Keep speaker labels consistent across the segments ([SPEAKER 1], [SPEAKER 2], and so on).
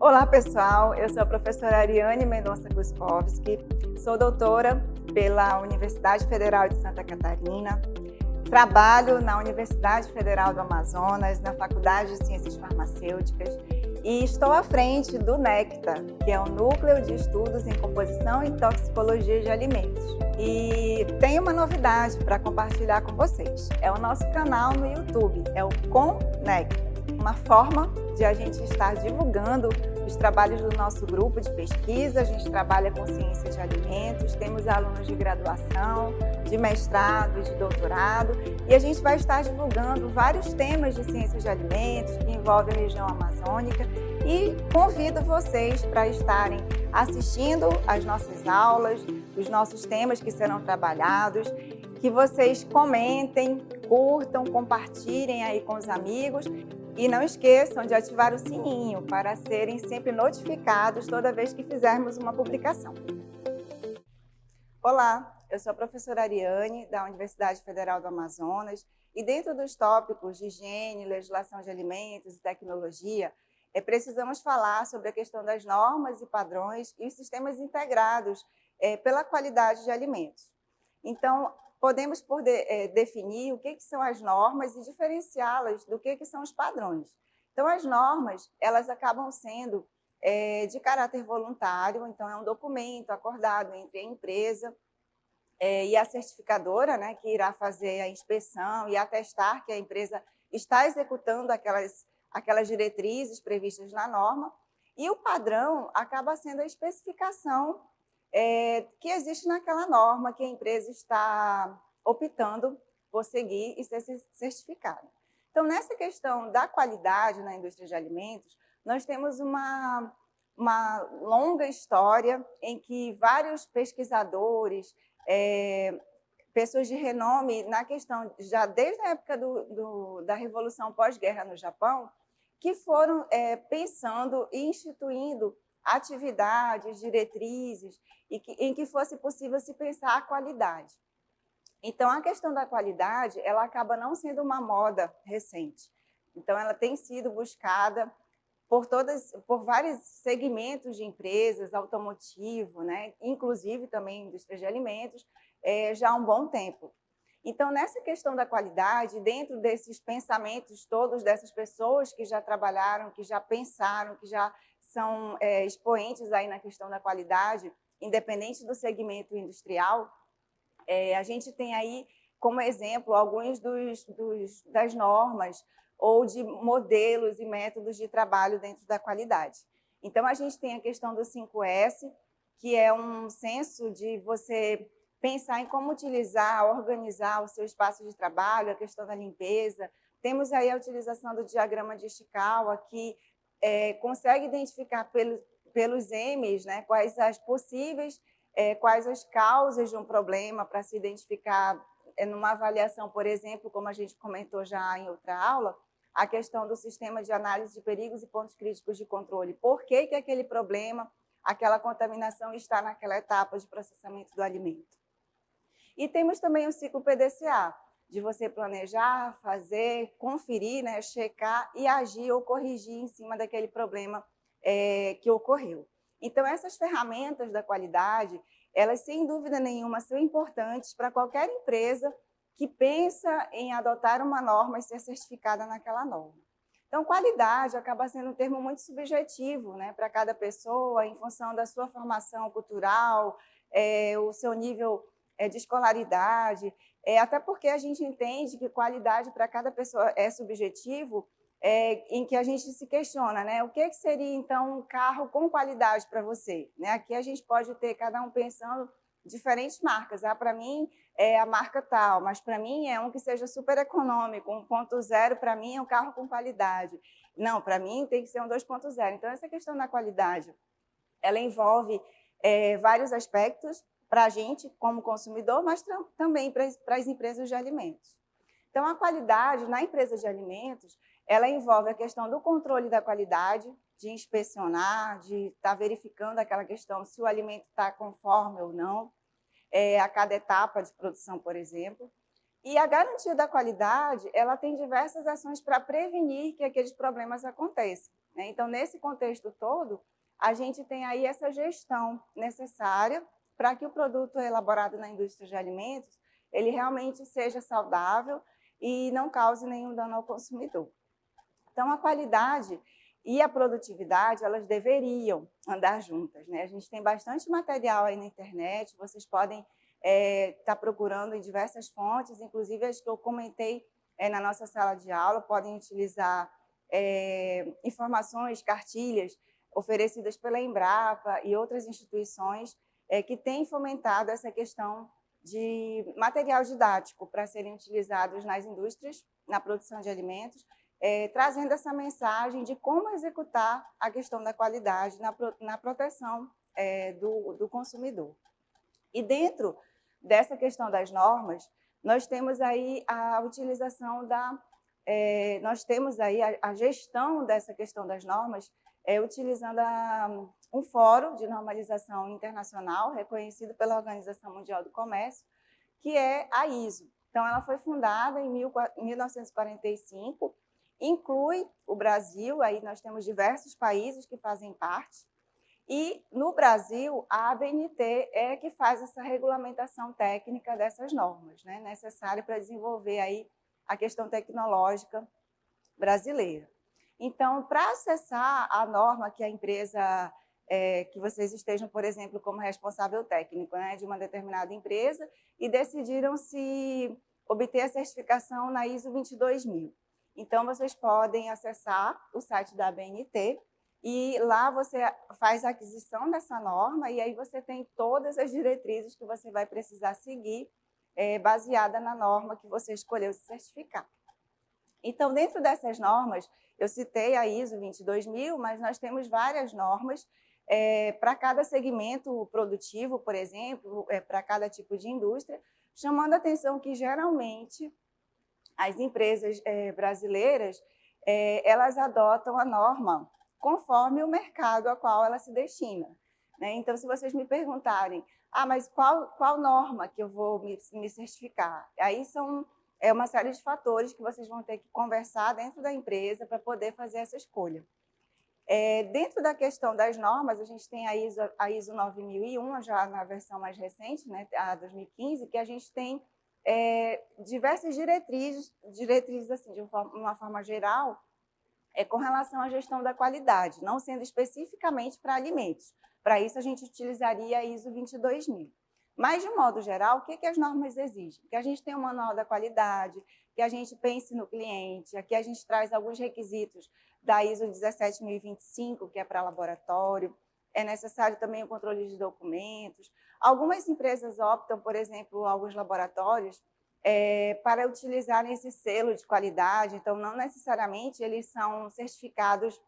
[SPEAKER 1] Olá, pessoal. Eu sou a professora Ariane Mendonça Guskowski, sou doutora pela Universidade Federal de Santa Catarina, trabalho na Universidade Federal do Amazonas, na Faculdade de Ciências Farmacêuticas e estou à frente do NECTA, que é o Núcleo de Estudos em Composição e Toxicologia de Alimentos. E tenho uma novidade para compartilhar com vocês. É o nosso canal no YouTube, é o ComNECTA, uma forma de a gente estar divulgando os trabalhos do nosso grupo de pesquisa. A gente trabalha com ciência de alimentos, temos alunos de graduação, de mestrado e de doutorado, e a gente vai estar divulgando vários temas de ciências de alimentos que envolvem a região amazônica e convido vocês para estarem assistindo às nossas aulas, os nossos temas que serão trabalhados, que vocês comentem, curtam, compartilhem aí com os amigos. E não esqueçam de ativar o sininho para serem sempre notificados toda vez que fizermos uma publicação. Olá, eu sou a professora Ariane, da Universidade Federal do Amazonas, e dentro dos tópicos de higiene, legislação de alimentos e tecnologia, precisamos falar sobre a questão das normas e padrões e os sistemas integrados pela qualidade de alimentos. Então, podemos definir o que são as normas e diferenciá-las do que são os padrões. Então, as normas, elas acabam sendo de caráter voluntário, então é um documento acordado entre a empresa e a certificadora, né, que irá fazer a inspeção e atestar que a empresa está executando aquelas diretrizes previstas na norma, e o padrão acaba sendo a especificação que existe naquela norma que a empresa está optando por seguir e ser certificada. Então, nessa questão da qualidade na indústria de alimentos, nós temos uma longa história em que vários pesquisadores, pessoas de renome na questão, já desde a época da Revolução pós-guerra no Japão, que foram pensando e instituindo atividades, diretrizes, em que fosse possível se pensar a qualidade. Então, a questão da qualidade, ela acaba não sendo uma moda recente. Então, ela tem sido buscada por vários segmentos de empresas, automotivo, né? Inclusive também indústria de alimentos, já há um bom tempo. Então, nessa questão da qualidade, dentro desses pensamentos todos dessas pessoas que já trabalharam, que já pensaram, que já são expoentes aí na questão da qualidade, independente do segmento industrial, a gente tem aí como exemplo alguns das normas ou de modelos e métodos de trabalho dentro da qualidade. Então, a gente tem a questão do 5S, que é um senso de você pensar em como utilizar, organizar o seu espaço de trabalho, a questão da limpeza. Temos aí a utilização do diagrama de Ishikawa, que consegue identificar pelos M's, né, quais as possíveis, quais as causas de um problema para se identificar numa avaliação, por exemplo, como a gente comentou já em outra aula, a questão do sistema de análise de perigos e pontos críticos de controle. Por que aquele problema, aquela contaminação está naquela etapa de processamento do alimento? E temos também o ciclo PDCA, de você planejar, fazer, conferir, né, checar e agir ou corrigir em cima daquele problema que ocorreu. Então, essas ferramentas da qualidade, elas, sem dúvida nenhuma, são importantes para qualquer empresa que pensa em adotar uma norma e ser certificada naquela norma. Então, qualidade acaba sendo um termo muito subjetivo, né, para cada pessoa, em função da sua formação cultural, o seu nível de escolaridade, até porque a gente entende que qualidade para cada pessoa é subjetivo, em que a gente se questiona, né? O que seria, então, um carro com qualidade para você? Né? Aqui a gente pode ter cada um pensando diferentes marcas. Para mim é a marca tal, mas para mim é um que seja super econômico, 1.0 para mim é um carro com qualidade. Não, para mim tem que ser um 2.0. Então, essa questão da qualidade, ela envolve vários aspectos para a gente, como consumidor, mas também para as empresas de alimentos. Então, a qualidade na empresa de alimentos, ela envolve a questão do controle da qualidade, de inspecionar, de estar verificando aquela questão se o alimento está conforme ou não, a cada etapa de produção, por exemplo. E a garantia da qualidade, ela tem diversas ações para prevenir que aqueles problemas aconteçam. né? Então, nesse contexto todo, a gente tem aí essa gestão necessária para que o produto elaborado na indústria de alimentos ele realmente seja saudável e não cause nenhum dano ao consumidor. Então, a qualidade e a produtividade, elas deveriam andar juntas, né? A gente tem bastante material aí na internet, vocês podem estar procurando em diversas fontes, inclusive as que eu comentei na nossa sala de aula, podem utilizar informações, cartilhas oferecidas pela Embrapa e outras instituições que têm fomentado essa questão de material didático para serem utilizados nas indústrias, na produção de alimentos, trazendo essa mensagem de como executar a questão da qualidade na proteção do consumidor. E dentro dessa questão das normas, nós temos aí a utilização nós temos aí a gestão dessa questão das normas utilizando um fórum de normalização internacional reconhecido pela Organização Mundial do Comércio, que é a ISO. Então, ela foi fundada em 1945, inclui o Brasil, aí nós temos diversos países que fazem parte, e no Brasil, a ABNT é que faz essa regulamentação técnica dessas normas, né, necessária para desenvolver aí a questão tecnológica brasileira. Então, para acessar a norma que a empresa, que vocês estejam, por exemplo, como responsável técnico, né, de uma determinada empresa e decidiram se obter a certificação na ISO 22000. Então, vocês podem acessar o site da ABNT e lá você faz a aquisição dessa norma e aí você tem todas as diretrizes que você vai precisar seguir baseada na norma que você escolheu se certificar. Então, dentro dessas normas, eu citei a ISO 22000, mas nós temos várias normas para cada segmento produtivo, por exemplo, para cada tipo de indústria, chamando a atenção que, geralmente, as empresas brasileiras, elas adotam a norma conforme o mercado ao qual ela se destina, né? Então, se vocês me perguntarem, mas qual norma que eu vou me certificar? Aí é uma série de fatores que vocês vão ter que conversar dentro da empresa para poder fazer essa escolha. Dentro da questão das normas, a gente tem a ISO 9001, já na versão mais recente, né, a 2015, que a gente tem diversas diretrizes assim, de uma forma geral, com relação à gestão da qualidade, não sendo especificamente para alimentos. Para isso, a gente utilizaria a ISO 22000. Mas, de modo geral, o que as normas exigem? Que a gente tenha um manual da qualidade, que a gente pense no cliente. Aqui a gente traz alguns requisitos da ISO 17025, que é para laboratório. É necessário também o controle de documentos. Algumas empresas optam, por exemplo, alguns laboratórios, para utilizarem esse selo de qualidade. Então, não necessariamente eles são certificados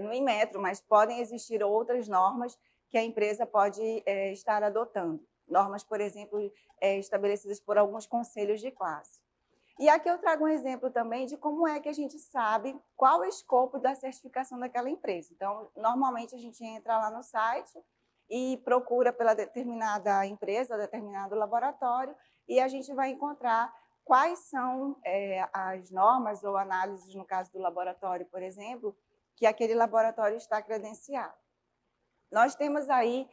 [SPEAKER 1] no Inmetro, mas podem existir outras normas que a empresa pode estar adotando. Normas, por exemplo, estabelecidas por alguns conselhos de classe. E aqui eu trago um exemplo também de como é que a gente sabe qual é o escopo da certificação daquela empresa. Então, normalmente a gente entra lá no site e procura pela determinada empresa, determinado laboratório, e a gente vai encontrar quais são as normas ou análises, no caso do laboratório, por exemplo, que aquele laboratório está credenciado. Nós temos aí,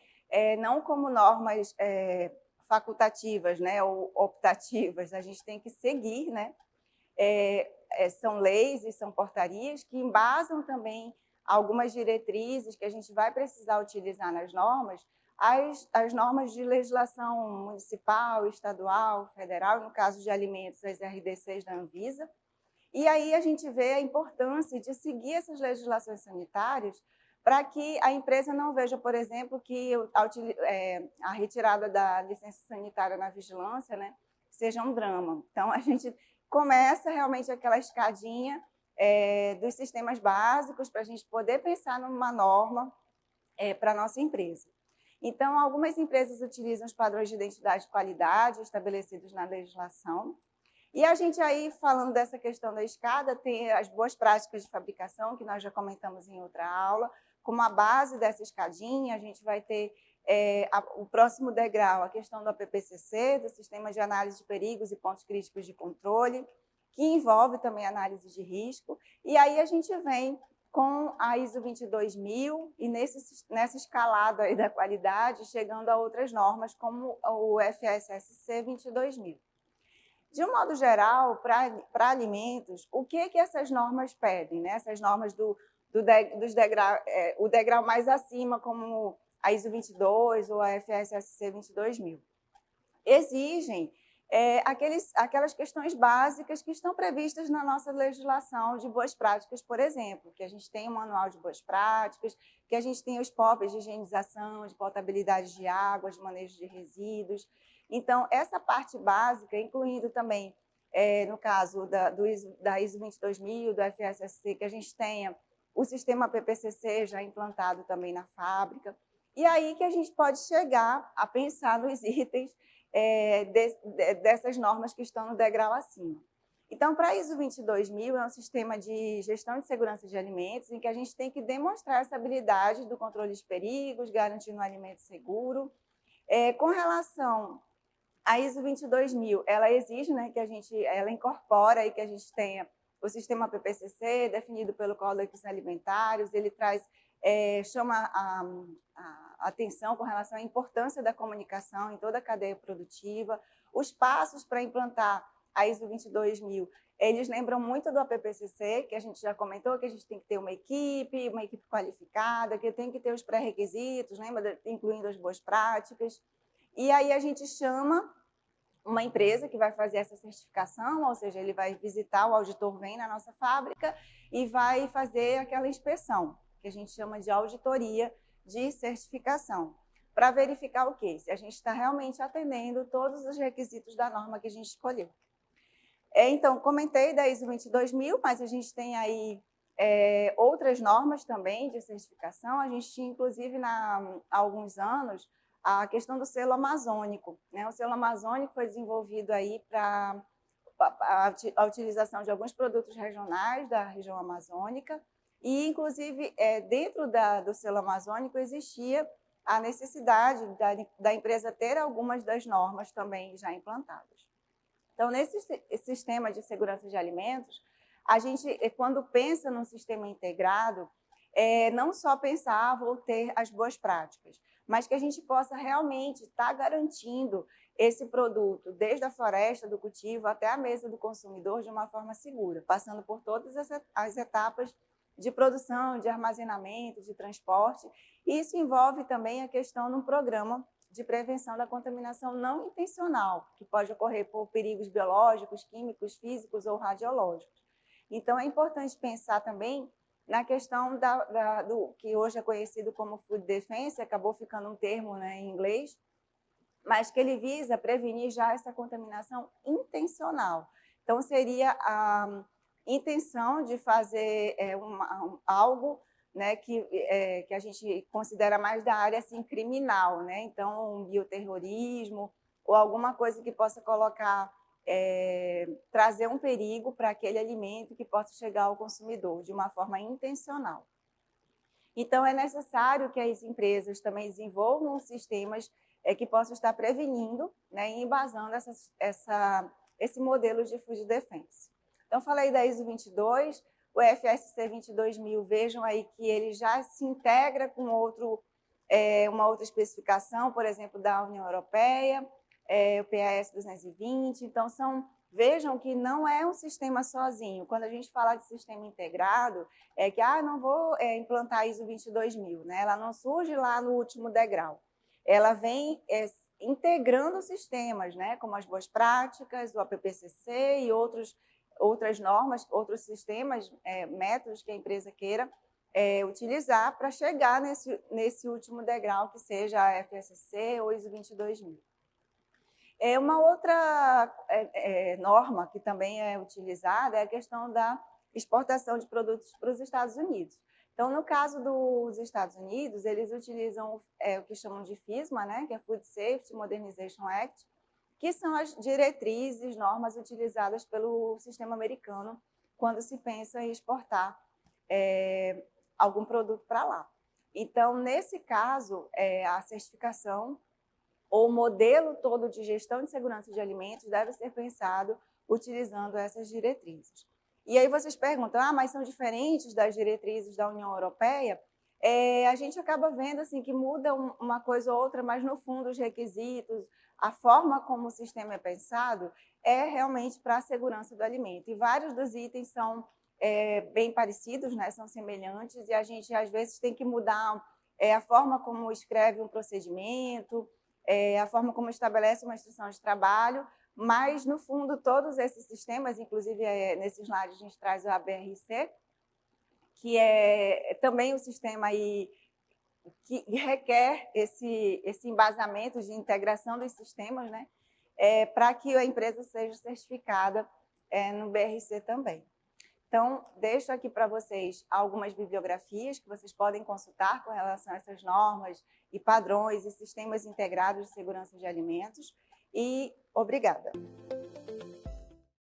[SPEAKER 1] não como normas facultativas, né, ou optativas, a gente tem que seguir, né? São leis e são portarias que embasam também algumas diretrizes que a gente vai precisar utilizar nas normas, as normas de legislação municipal, estadual, federal, no caso de alimentos, as RDCs da Anvisa. E aí a gente vê a importância de seguir essas legislações sanitárias para que a empresa não veja, por exemplo, que a retirada da licença sanitária na vigilância, né, seja um drama. Então, a gente começa realmente aquela escadinha dos sistemas básicos para a gente poder pensar numa norma para a nossa empresa. Então, algumas empresas utilizam os padrões de identidade de qualidade estabelecidos na legislação. E a gente aí, falando dessa questão da escada, tem as boas práticas de fabricação, que nós já comentamos em outra aula. Como a base dessa escadinha, a gente vai ter o próximo degrau, a questão do APPCC, do Sistema de Análise de Perigos e Pontos Críticos de Controle. que envolve também análise de risco, e aí a gente vem com a ISO 22000 e nessa escalada aí da qualidade, chegando a outras normas, como o FSSC 22000. De um modo geral, para alimentos, o que essas normas pedem? Né? Essas normas o degrau mais acima, como a ISO 22 ou a FSSC 22000, exigem aquelas questões básicas que estão previstas na nossa legislação de boas práticas, por exemplo, que a gente tem um manual de boas práticas, que a gente tem os POPs de higienização, de potabilidade de água, de manejo de resíduos. Então, essa parte básica, incluindo também, no caso da ISO 22000, do FSSC, que a gente tenha o sistema PPCC já implantado também na fábrica, e aí que a gente pode chegar a pensar nos itens dessas normas que estão no degrau acima. Então, para a ISO 22000, é um sistema de gestão de segurança de alimentos, em que a gente tem que demonstrar essa habilidade do controle de perigos, garantindo um alimento seguro. Com relação à ISO 22000, ela exige, né, que ela incorpora e que a gente tenha o sistema PPCC, definido pelo Códex Alimentários, ele chama a atenção com relação à importância da comunicação em toda a cadeia produtiva. Os passos para implantar a ISO 22000, eles lembram muito do APPCC, que a gente já comentou, que a gente tem que ter uma equipe qualificada, que tem que ter os pré-requisitos, lembra? Incluindo as boas práticas. E aí a gente chama uma empresa que vai fazer essa certificação, ou seja, ele vai visitar, o auditor vem na nossa fábrica e vai fazer aquela inspeção, que a gente chama de auditoria de certificação, para verificar o quê? Se a gente está realmente atendendo todos os requisitos da norma que a gente escolheu. Então, comentei da ISO 22000, mas a gente tem aí outras normas também de certificação. A gente tinha, inclusive, há alguns anos, a questão do selo amazônico, né? O selo amazônico foi desenvolvido aí para a utilização de alguns produtos regionais da região amazônica e, inclusive, dentro do selo amazônico existia a necessidade da empresa ter algumas das normas também já implantadas. Então, nesse sistema de segurança de alimentos, a gente, quando pensa num sistema integrado, não só pensar, vou ter as boas práticas, mas que a gente possa realmente estar garantindo esse produto, desde a floresta, do cultivo, até a mesa do consumidor, de uma forma segura, passando por todas as etapas de produção, de armazenamento, de transporte. E isso envolve também a questão de um programa de prevenção da contaminação não intencional, que pode ocorrer por perigos biológicos, químicos, físicos ou radiológicos. Então, é importante pensar também na questão do que hoje é conhecido como Food Defense, acabou ficando um termo, né, em inglês, mas que ele visa prevenir já essa contaminação intencional. Então, seria a intenção de fazer algo, né, que a gente considera mais da área assim, criminal, né? Então, um bioterrorismo ou alguma coisa que possa colocar, trazer um perigo para aquele alimento que possa chegar ao consumidor de uma forma intencional. Então, é necessário que as empresas também desenvolvam sistemas que possam estar prevenindo, né, e embasando esse modelo de Food Defense. Então, falei da ISO 22, o FSC 22000, vejam aí que ele já se integra com uma outra especificação, por exemplo, da União Europeia, o PAS 220. Então, vejam que não é um sistema sozinho. Quando a gente fala de sistema integrado, é que não vou implantar a ISO 22000, né? Ela não surge lá no último degrau. Ela vem integrando sistemas, né? Como as boas práticas, o APPCC e outras normas, outros sistemas, métodos que a empresa queira utilizar para chegar nesse último degrau, que seja a FSC ou ISO 22000. Uma outra norma que também é utilizada é a questão da exportação de produtos para os Estados Unidos. Então, no caso dos Estados Unidos, eles utilizam o que chamam de FSMA, né, que é Food Safety Modernization Act, que são as diretrizes, normas utilizadas pelo sistema americano quando se pensa em exportar algum produto para lá. Então, nesse caso, a certificação ou o modelo todo de gestão de segurança de alimentos deve ser pensado utilizando essas diretrizes. E aí vocês perguntam, mas são diferentes das diretrizes da União Europeia? A gente acaba vendo assim, que muda uma coisa ou outra, mas no fundo os requisitos, a forma como o sistema é pensado, é realmente para a segurança do alimento. E vários dos itens são bem parecidos, né? São semelhantes, e a gente às vezes tem que mudar a forma como escreve um procedimento, a forma como estabelece uma instrução de trabalho, mas, no fundo, todos esses sistemas, inclusive nesse slide a gente traz o ABRC, que é também um sistema aí que requer esse embasamento de integração dos sistemas, né, para que a empresa seja certificada no BRC também. Então, deixo aqui para vocês algumas bibliografias que vocês podem consultar com relação a essas normas e padrões e sistemas integrados de segurança de alimentos. E obrigada.